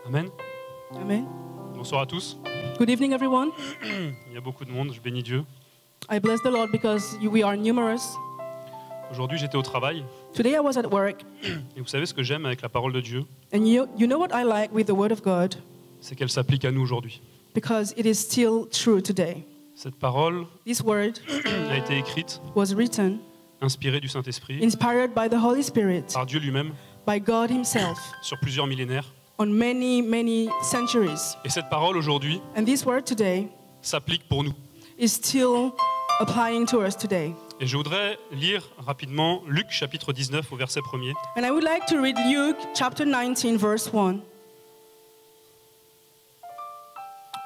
Amen. Amen. Bonsoir à tous. Good evening, everyone. Il y a beaucoup de monde, je bénis Dieu. I bless the Lord because we are numerous. Aujourd'hui, j'étais au travail. Today I was at work, Et vous savez ce que j'aime avec la parole de Dieu, and you know what I like with the Word of God? c'est qu'elle s'applique à nous aujourd'hui. Because it is still true today. Cette parole This word a été écrite, was written, inspirée du Saint-Esprit, inspired by the Holy Spirit, par Dieu lui-même, by God Himself, sur plusieurs millénaires. on many centuries. Et cette parole aujourd'hui And this word today s'applique pour nous. is still applying to us today. Et je voudrais lire rapidement Luc chapitre 19 au verset 1er. And I would like to read Luke chapter 19, verse 1.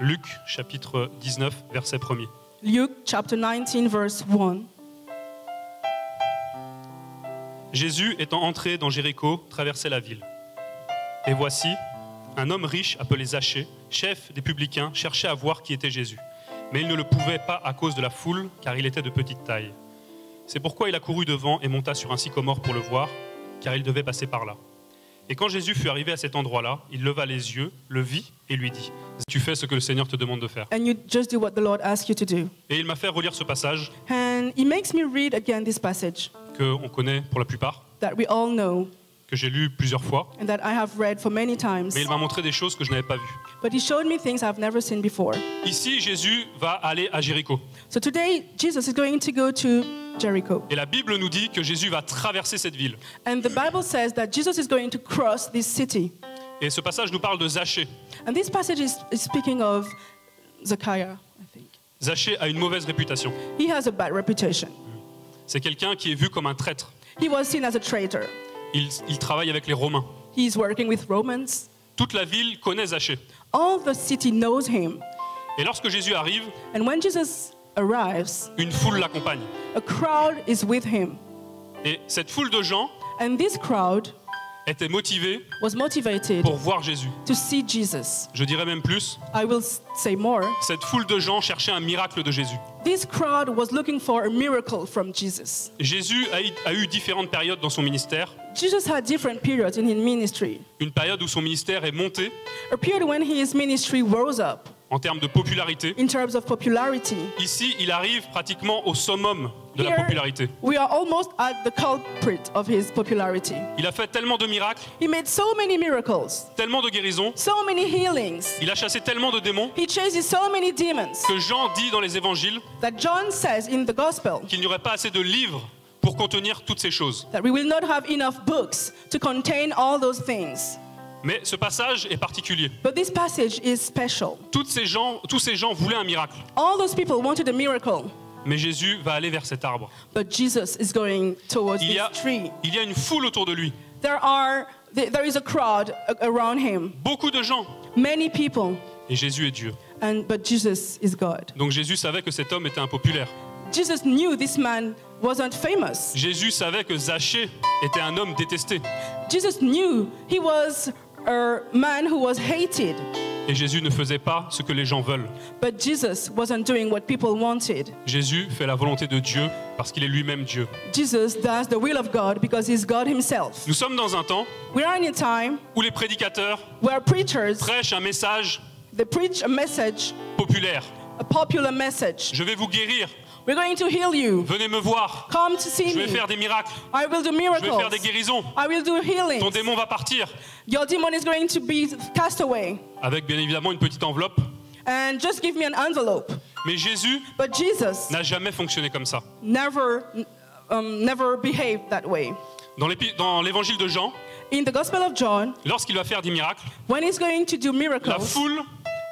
Luc chapitre 19 verset 1er. Luke chapter 19, verse 1. Jésus étant entré dans Jéricho, traversait la ville. Et voici, un homme riche appelé Zachée, chef des publicains, cherchait à voir qui était Jésus. Mais il ne le pouvait pas à cause de la foule, car il était de petite taille. C'est pourquoi il accourut devant et monta sur un sycomore pour le voir, car il devait passer par là. Et quand Jésus fut arrivé à cet endroit-là, il leva les yeux, le vit et lui dit « Tu fais ce que le Seigneur te demande de faire. And you just do what the Lord asks you to do. » Et il m'a fait relire ce passage And He makes me read again this passage qu'on connaît pour la plupart, that we all know que j'ai lu plusieurs fois, and that I have read for many times. mais il m'a montré des choses que je n'avais pas vues. But He showed me things I've never seen before. Ici, Jésus va aller à Jéricho. So today, Jesus is going to go to Jericho. Et la Bible nous dit que Jésus va traverser cette ville. And the Bible says that Jesus is going to cross this city. Et ce passage nous parle de Zachée. And this passage is speaking of Zacchaeus, I think. Zachée a une mauvaise réputation. He has a bad reputation. C'est quelqu'un qui est vu comme un traître. He was seen as a traitor. Il travaille avec les Romains. He is working with Romans. Toute la ville connaît Zachée. All the city knows him. Et lorsque Jésus arrive, And when Jesus arrives, une foule l'accompagne. a crowd is with him. Et cette foule de gens And this crowd était motivée was motivated pour voir Jésus. to see Jesus. Je dirais même plus, I will say more. cette foule de gens cherchait un miracle de Jésus. This crowd was looking for a miracle from Jesus. Jésus a eu différentes périodes dans son ministère. Jesus had different periods in his ministry. Une période où son ministère est monté A period when his ministry rose up en termes de popularité. in terms of popularity. Ici, il arrive pratiquement au summum de la popularité. We are almost at the culprit of his popularity. Il a fait tellement de miracles, He made so many miracles, tellement de guérisons, so many healings. il a chassé tellement de démons He chases so many demons que Jean dit dans les évangiles that John says in the gospel qu'il n'y aurait pas assez de livres pour contenir toutes ces choses. that we will not have enough books to contain all those things. Mais ce passage est particulier. But this passage is special. Tous ces gens voulaient un miracle. All those people wanted a miracle, Mais Jésus va aller vers cet arbre. but Jesus is going towards Il y this tree. a une foule autour de lui. There is a crowd around him, Beaucoup de gens. many people, Et Jésus est Dieu. but Jesus is God. Donc Jésus savait que cet homme était impopulaire. Jesus knew this man wasn't famous. Jésus savait que Zachée était un homme détesté. Jesus knew he was a man who was hated, Et Jésus ne faisait pas ce que les gens veulent. but Jesus wasn't doing what people wanted. Jésus fait la volonté de Dieu parce qu'il est lui-même Dieu. Jesus does the will of God because he's God himself. Nous sommes dans un temps We are in a time où les prédicateurs where preachers, prêchent un message they preach a message, populaire. a popular message. Je vais vous guérir. We're going to heal you. Venez me voir. Come to see Je vais me. faire des miracles. I will do Je vais miracles. faire des guérisons. I will do Ton healing. démon va partir. Your demon is going to be cast away. Avec bien évidemment une petite enveloppe. And just give me an envelope. Mais Jésus But Jesus n'a jamais fonctionné comme ça. never behaved that way. Dans l'évangile de Jean, In the Gospel of John, lorsqu'il va faire des miracles, when he's going to do la miracles, foule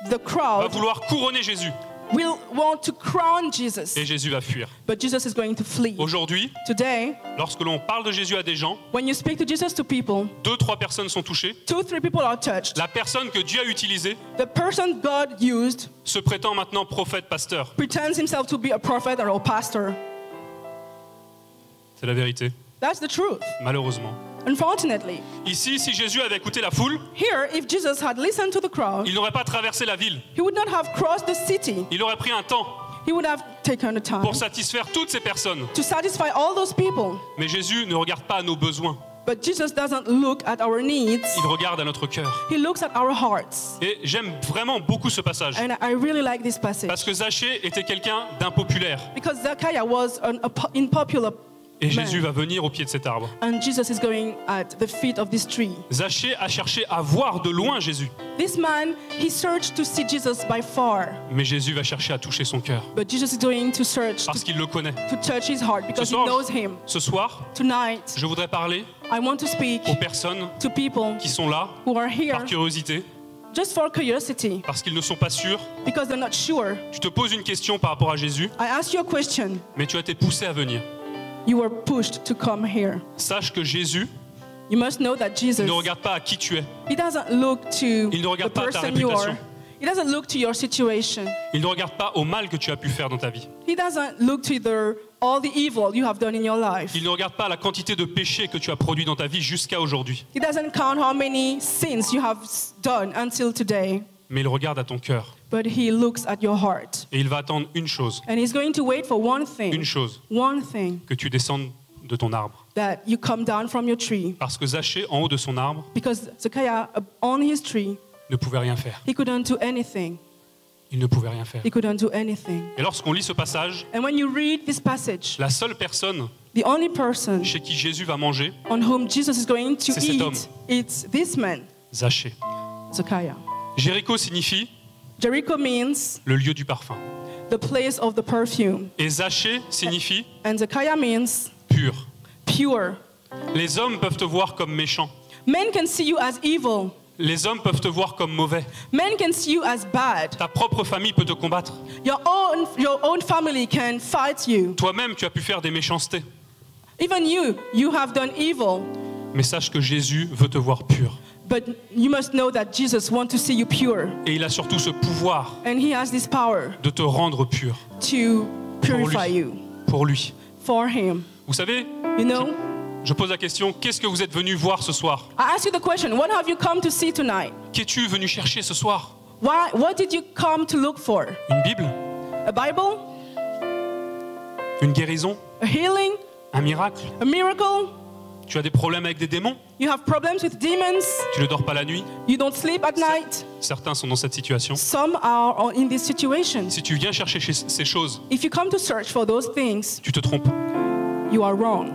the va crowd vouloir couronner Jésus. will want to crown Jesus. Et Jésus va fuir. But Jesus is going to flee. Aujourd'hui, Today, lorsque l'on parle de Jésus à des gens, when you speak to Jesus to people, 2-3 personnes sont touchées. 2-3 people are touched. La personne que Dieu a utilisée The person God used se prétend maintenant prophète, pasteur. pretends himself to be a prophet or a pastor. C'est la vérité, That's the truth. malheureusement. Unfortunately, Ici, si Jésus avait écouté la foule, here, if Jesus had listened to the crowd, il n'aurait pas traversé la ville. he would not have crossed the city. Il aurait pris un temps He would have taken the time pour satisfaire toutes ces personnes. to satisfy all those people. Mais Jésus ne regarde pas à nos besoins. But Jesus doesn't look at our needs. il regarde à notre cœur. He looks at our hearts. Et j'aime vraiment beaucoup ce passage. And I really like this passage. Parce que Zachée était quelqu'un d'impopulaire. Because Zacchaeus was an unpopular Et Jésus man. va venir au pied de cet arbre. And Jesus is going at the feet of this tree. Zachée a cherché à voir de loin Jésus. This man, he searched to see Jesus by far. Mais Jésus va chercher à toucher son cœur. But Jesus is going to search Parce qu'il le connaît. to touch his heart because Ce he soir, knows him. Ce soir, Tonight, je voudrais parler I want to speak aux personnes to people qui sont là who are here par curiosité, just for curiosity parce qu'ils ne sont pas sûrs. because they're not sure. Tu te poses une question par rapport à Jésus, I ask you a question. mais tu as été poussé à venir. You were pushed to come here. Sache que Jésus You must know that Jesus, ne regarde pas à qui tu es. he doesn't look to Il ne the regarde pas ta person you réputation. are. He doesn't look to your situation. Il ne regarde pas au mal que tu as pu faire dans ta vie. He doesn't look to all the evil you have done in your life. Il ne regarde pas la quantité de péchés que tu as produits dans ta vie jusqu'à aujourd'hui. He doesn't count how many sins you have done until today. Mais il regarde à ton cœur. But he looks at your heart. Et il va attendre une chose, And he's going to wait for one thing. One thing. que tu descendes de ton arbre. That you come down from your tree. Parce que Zachée, en haut de son arbre, Because Zacchaeus, on his tree, ne pouvait rien faire. he couldn't do anything. Il ne pouvait rien faire. He couldn't do anything. Et lorsqu'on lit ce passage, And when you read this passage, la seule personne the only person chez qui Jésus va manger, on whom Jesus is going to C'est cet homme. eat, it's this man, Zachée. Zacchaeus. Jéricho signifie Jericho means le lieu du parfum. the place of the perfume. Et Zachée signifie And Zacchaeus means pur. pure. Les hommes peuvent te voir comme méchant. Men can see you as evil. Les hommes peuvent te voir comme mauvais. Men can see you as bad. Ta propre famille peut te combattre. Your own family can fight you. Toi-même, tu as pu faire des méchancetés. Even you have done evil. Mais sache que Jésus veut te voir pur. But you must know that Jesus wants to see you pure. Et il a surtout ce pouvoir And he has this power de te rendre pur. to purify you Pour lui. for him. Vous savez, You know, je pose la question, qu'est-ce que vous êtes venu voir ce soir? I ask you the question, what have you come to see tonight? Qu'es-tu venu chercher ce soir? What did you come to look for? Une Bible? A Bible? Une guérison? A healing? Un miracle? A miracle? Tu as des problèmes avec des démons? You have problems with demons? Tu ne dors pas la nuit? You don't sleep at night? Certains sont dans cette situation. Some are in this situation. Si tu viens chercher ces choses, If you come to search for those things, tu te trompes. you are wrong.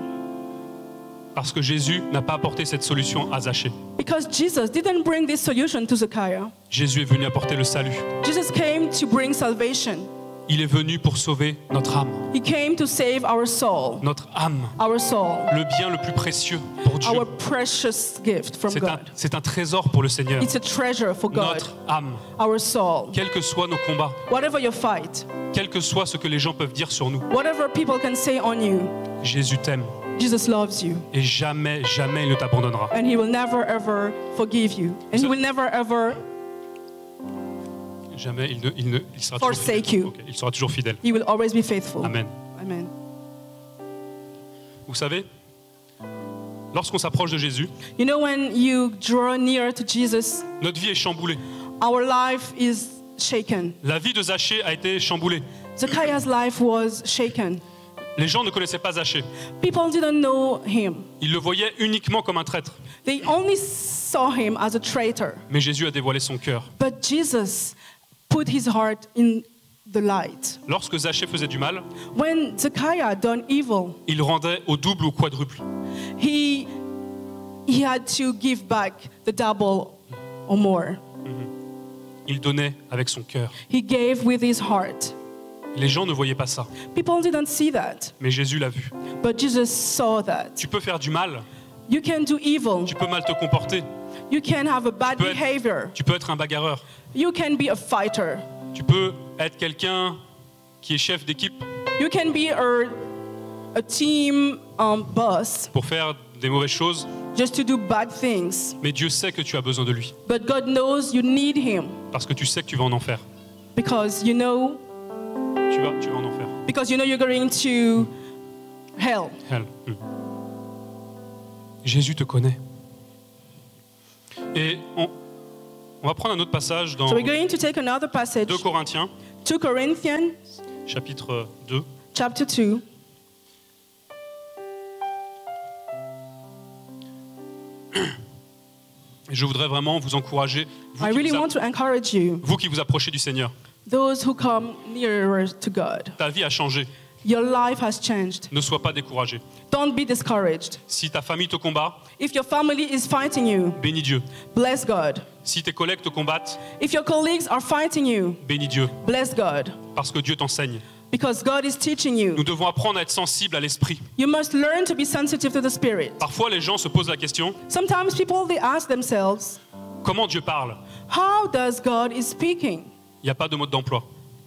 Parce que Jésus n'a pas apporté cette solution à Zachée. Because Jesus didn't bring this solution to Zacchaeus. Jésus est venu apporter le salut. Jesus came to bring salvation. Il est venu pour sauver notre âme. He came to save our soul. Notre âme, Our soul. le bien le plus précieux pour Dieu. Our precious gift from God. C'est un trésor pour le Seigneur. It's a treasure for God. Notre âme, Our soul. quels que soient nos combats, Whatever your fight, quel que soit ce que les gens peuvent dire sur nous, whatever people can say on you, Jésus t'aime Jesus loves you. et jamais, jamais il ne t'abandonnera. And he will never ever forgive you. And he will never ever, Jamais, il sera Forsake toujours fidèle. you. Ok, il sera toujours fidèle. he will always be faithful. Amen. Amen. Vous savez, lorsqu'on s'approche de Jésus, You know, when you draw near to Jesus, notre vie est chamboulée. our life is shaken. La vie de Zachée a été chamboulée. Zacchaeus' life was shaken. Les gens ne connaissaient pas Zachée. People didn't know him. Ils le voyaient uniquement comme un traître. They only saw him as a traitor. Mais Jésus a dévoilé son cœur. But Jesus put his heart in the light. Lorsque Zachée faisait du mal, When Zacchaeus done evil, il rendait au double ou au quadruple. he had to give back the double or more. Il donnait avec son cœur. He gave with his heart. Les gens ne voyaient pas ça, People didn't see that, mais Jésus l'a vu. but Jesus saw that. Tu peux faire du mal, You can do evil. tu peux mal te comporter, You can have a bad peux être- behavior. tu peux être un bagarreur, You can be a fighter. tu peux être quelqu'un qui est chef d'équipe You can be a team boss pour faire des mauvaises choses, just to do bad things. mais Dieu sait que tu as besoin de lui, But God knows you need him parce que tu sais que tu vas en enfer. because you know Tu vas en enfer. you're going to hell. Hell. Jésus te connaît. Et on va prendre un autre passage dans So we're going to take another passage, 2 Corinthiens, 2 Corinthians chapitre 2. chapter 2. Et je voudrais vraiment vous encourager, I really want to encourage you, vous qui vous approchez du Seigneur. those who come nearer to God. Ta vie a changé. Your life has changed. Ne sois pas découragé. Don't be discouraged. Si ta famille te combat, If your family is fighting you, bénis Dieu. bless God. Si tes collègues te combattent, If your colleagues are fighting you, bénis Dieu. bless God. Parce que Dieu t'enseigne. Because God is teaching you. Nous devons apprendre à être sensibles à l'esprit. You must learn to be sensitive to the Spirit. Parfois, les gens se posent la question, Sometimes people, they ask themselves, comment Dieu parle? how does God is speaking? Il n'y a pas de mode d'emploi.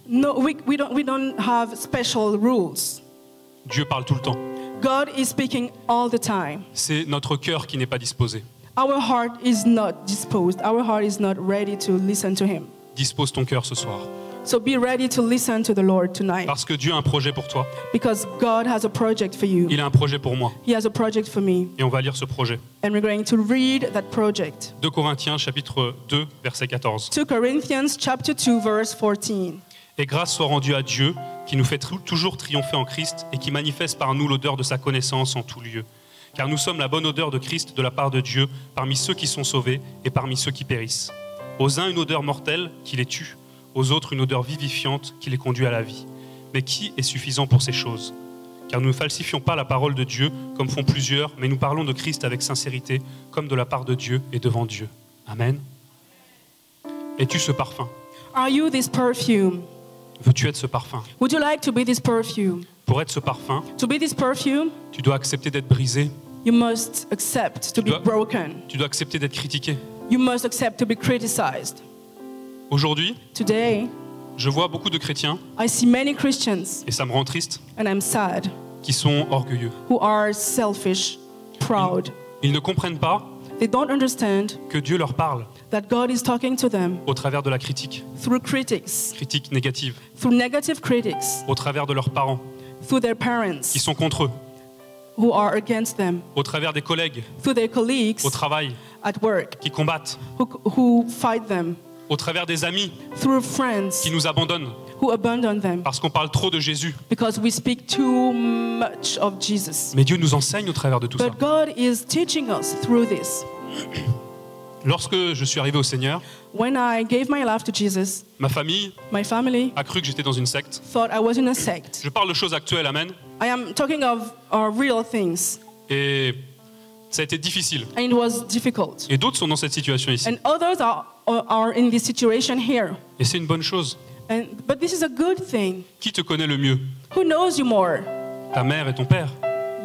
No, we don't have special rules. Dieu parle tout le temps. God is speaking all the time. C'est notre cœur qui n'est pas disposé. Our heart is not disposed. Our heart is not ready to listen to Him. Dispose ton cœur ce soir. So be ready to listen to the Lord tonight. Parce que Dieu a un projet pour toi. Because God has a project for you. Il a un projet pour moi. He has a project for me. Et on va lire ce projet. And we're going to read that project. 2 Corinthiens chapitre 2, verset 14. 2 Corinthians chapter 2, verse 14. Et grâce soit rendue à Dieu, qui nous fait toujours triompher en Christ et qui manifeste par nous l'odeur de sa connaissance en tout lieu. Car nous sommes la bonne odeur de Christ de la part de Dieu, parmi ceux qui sont sauvés et parmi ceux qui périssent. Aux uns une odeur mortelle qui les tue, aux autres une odeur vivifiante qui les conduit à la vie. Mais qui est suffisant pour ces choses? Car nous ne falsifions pas la parole de Dieu comme font plusieurs, mais nous parlons de Christ avec sincérité, comme de la part de Dieu et devant Dieu. Amen. Es-tu ce parfum? Are you this perfume? Veux-tu être ce parfum? Would you like to be this perfume? Pour être ce parfum, To be this perfume, tu dois accepter d'être brisé, you must accept to be dois- broken. tu dois accepter d'être critiqué. You must accept to be criticized. Aujourd'hui, Today, je vois beaucoup de chrétiens, I see many Christians, et ça me rend triste, and I'm sad, qui sont orgueilleux. who are selfish, proud. Ils ne comprennent pas They don't understand que Dieu leur parle that God is talking to them au travers de la critique, through critics, critique négative, through negative critics, au travers de leurs parents through their parents qui sont contre eux, who are against them, au travers des collègues through their colleagues au travail at work qui combattent, who fight them, au travers des amis through friends qui nous abandonnent who abandon them parce qu'on parle trop de Jésus. because we speak too much of Jesus. Mais Dieu nous enseigne au travers de tout ça. But God is teaching us through this. Lorsque je suis arrivé au Seigneur, When I gave my life to Jesus, ma famille my family a cru que j'étais dans une secte. thought I was in a sect. Je parle de choses actuelles, amen. I am talking of real things, Et ça a été difficile. and it was difficult. Et d'autres sont dans cette situation ici. And others are in this situation here. Et c'est une bonne chose. But this is a good thing. Qui te connaît le mieux? Who knows you more? Ta mère et ton père.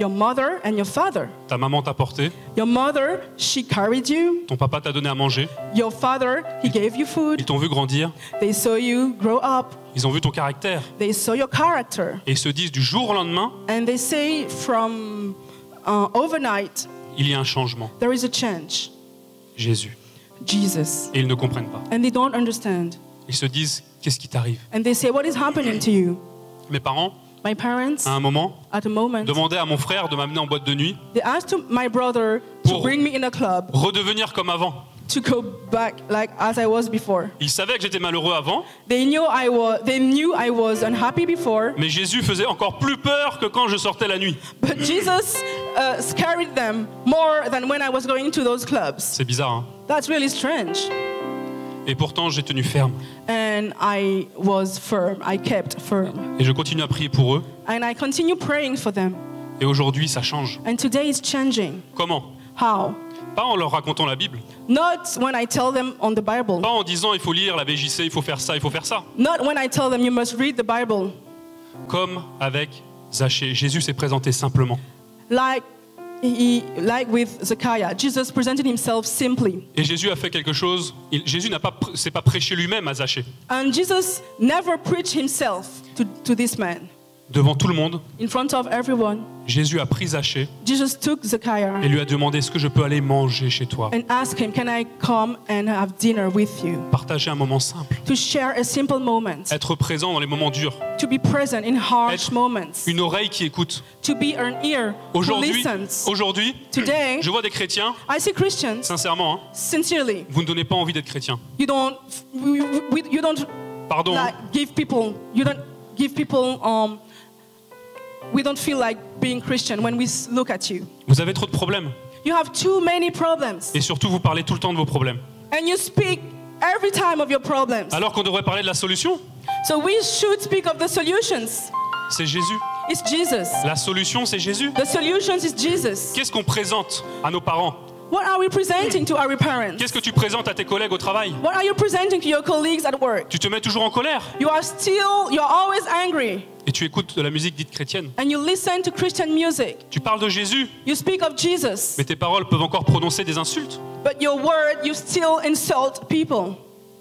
Your mother and your father. Ta maman t'a porté. Your mother, she carried you. Ton papa t'a donné à manger. Your father, he gave you Ils food. t'ont vu grandir. They saw you grow up. Ils ont vu ton caractère. They saw your character. Et ils se disent du jour au lendemain, And they say from overnight, il y a un changement. there is a change. Jésus. Jesus. Et ils ne comprennent pas. And they don't understand. Ils se disent, qu'est-ce qui t'arrive? And they say, what is happening to you? Mes parents, My parents, à un moment, at a moment, demandaient à mon frère de m'amener en boîte de nuit, they asked my brother to Pour- bring me in a club redevenir comme avant. to go back like as I was before. Ils savaient que j'étais malheureux avant, They knew I was unhappy before, mais Jésus faisait encore plus peur que quand je sortais la nuit. but Jesus scared them more than when I was going to those clubs. C'est bizarre, hein? That's really strange. Et pourtant, j'ai tenu ferme. And I was firm. I kept firm. Et je continue à prier pour eux. And I continue praying for them. Et aujourd'hui, ça change. And today is changing. Comment? How? Pas en leur racontant la Bible. Not when I tell them on the Bible. Pas en disant, il faut lire la VJC, il faut faire ça, il faut faire ça. Not when I tell them you must read the Bible. Comme avec Zachée. Jésus s'est présenté simplement. Like with Zacchaeus, Jesus presented himself simply. Et Jésus a fait quelque chose. Jésus s'est pas prêché lui-même à Zachée. And Jesus never preached himself to this man. Devant tout le monde, In front of everyone, Jésus a pris Zachée Jesus took et Zacchaeus lui a demandé, est-ce que je peux aller manger chez toi? and asked him, can I come and have dinner with you? Partager un moment simple. To share a simple moment. Être présent dans les moments durs. To be present in harsh Être moments. Une oreille qui écoute. To be an ear who listens. Aujourd'hui, Today, je vois des chrétiens, I see Christians, sincèrement, hein, sincerely, vous ne donnez pas envie d'être chrétien. you don't Pardon, hein. we don't feel like being Christian when we look at you. Vous avez trop de problèmes. You have too many problems. Et surtout, vous parlez tout le temps de vos problèmes. And you speak every time of your problems. Alors qu'on devrait parler de la solution. So we should speak of the solutions. C'est Jésus. It's Jesus. La solution, c'est Jésus. The solutions is Jesus. Qu'est-ce qu'on présente à nos parents? What are we presenting to our parents? Qu'est-ce que tu présentes à tes collègues au travail? What are you presenting to your colleagues at work? Tu te mets toujours en colère You're always angry. et tu écoutes de la musique dite chrétienne. And you listen to Christian music. Tu parles de Jésus, You speak of Jesus. mais tes paroles peuvent encore prononcer des insultes. But your word, you still insult people.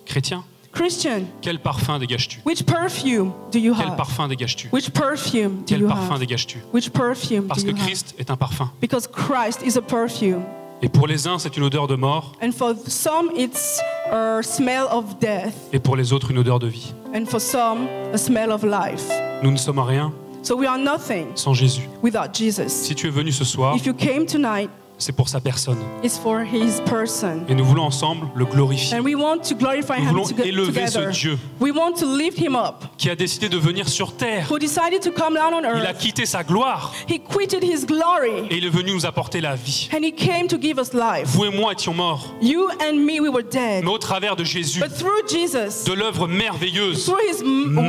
Chrétien, Christian, quel parfum dégages-tu? which perfume do you Quel have? parfum dégages-tu? Which perfume do Quel you parfum have? dégages-tu? Which perfume Parce do que you have? Christ est un parfum. Because Christ is a perfume. Et pour les uns, c'est une odeur de mort, And for some, it's a smell of death. et pour les autres, une odeur de vie. And for some, a smell of life. Nous ne sommes rien So we are nothing sans Jésus. without Jesus. Si tu es venu ce soir, If you came tonight, c'est pour sa personne. it's for his person. Et nous voulons ensemble le glorifier. And we want to glorify Nous him voulons élever ce together. Dieu We want to lift him up, qui a décidé de venir sur terre. who decided to come down on Il a earth. quitté sa gloire He quitted his glory, et il est venu nous apporter la vie. and he came to give us life. Vous et moi étions morts, You and me, we were dead. mais au travers de Jésus, But through Jesus, de l'œuvre merveilleuse, through his wonderful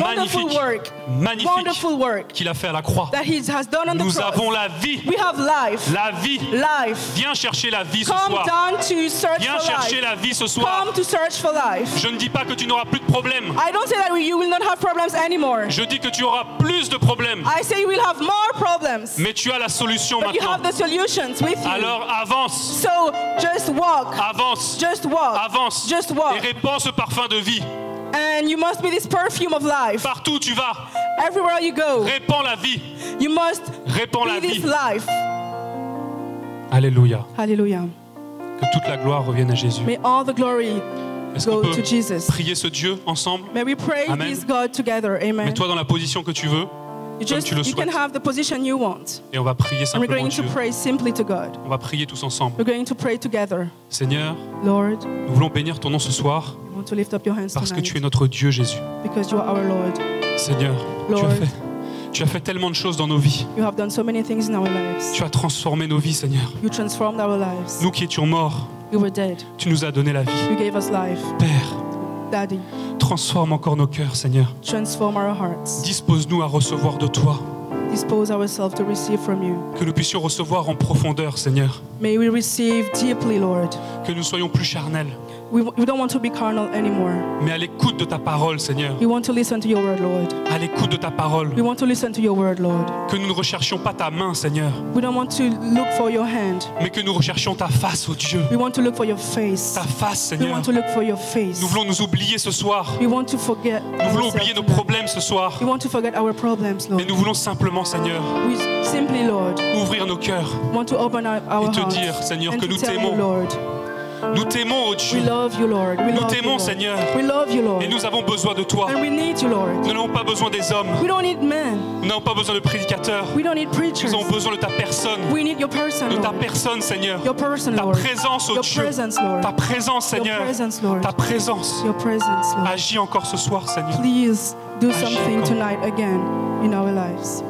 magnifique, work, magnifique wonderful work qu'il a fait à la croix, that he has done on the nous cross, avons la vie. we have life. La vie. Life. Viens chercher la vie ce Come soir. down to search Viens for chercher life. la vie ce soir. Come to search for life. Je ne dis pas que tu n'auras plus de problèmes. I don't say that you will not have problems anymore. Je dis que tu auras plus de problèmes. I say you will have more problems. Mais tu as la solution But you have maintenant. the solutions with you. Alors avance, So just walk. avance, Just walk. avance Just et walk. répands ce parfum de vie. And you must be this perfume of life. Partout où tu vas, Everywhere you go, répands la vie. you must Répands la be this vie. life. Alléluia. Hallelujah. Que toute la gloire revienne à Jésus. May all the glory Est-ce qu'on go peut to Jesus. prier ce Dieu ensemble? May we pray Amen. this God together. Amen. Mets-toi dans la position que tu veux comme tu le You can souhaites. have the position you want. Et on va prier And we're simplement going to Dieu. pray simply to God. On va prier tous ensemble. We're going to pray together. Seigneur, Lord, nous voulons bénir ton nom ce soir I want to lift up your hands parce que tu es tonight notre Dieu, Jésus. because you are our Lord. Seigneur, Lord. tu as fait tellement de choses dans nos vies. You have done so many things in our lives. Tu as transformé nos vies, Seigneur. You transformed our lives. Nous qui étions morts, We were dead. tu nous as donné la vie. You gave us life. Père, Daddy, transforme encore nos cœurs, Seigneur. transform our hearts. Dispose-nous à recevoir de toi. Dispose ourselves to receive from you. Que nous puissions recevoir en profondeur, Seigneur. May we receive deeply, Lord. Que nous soyons plus charnels, We don't want to be carnal anymore. mais à l'écoute de ta parole, Seigneur. We want to listen to your word, Lord. À l'écoute de ta parole. We want to listen to your word, Lord. Que nous ne recherchions pas ta main, Seigneur, We don't want to look for your hand. mais que nous recherchions ta face, ô Dieu. We want to look for your face. Ta face, We Seigneur. want to look for your face. Nous voulons nous oublier ce soir. We want to forget Nous voulons ourselves oublier nos tonight. problèmes ce soir. We want to forget our problems, Mais Lord. nous voulons simplement, Seigneur, We simply, Lord, ouvrir nos cœurs. want to open our Et te hearts dire, Seigneur, and que to nous tell you, t'aimons. Lord. Nous t'aimons, ô We Dieu. love you, Lord. We Nous love you, t'aimons, Lord. Seigneur. We love you, Lord. Et nous avons besoin de toi. And we need you, Lord. Nous n'avons pas besoin des hommes. We don't need men. Nous n'avons pas besoin de prédicateurs. We don't need preachers. Nous avons besoin de ta personne. We need your person, De ta Lord. personne, Seigneur. Your person, Ta Lord. présence, ô Your Dieu. presence, Lord. Ta présence, Your Seigneur. presence, Lord. Ta présence. Your presence, Lord. Agis encore ce soir, Seigneur. Please do Agis something encore. tonight again in our lives.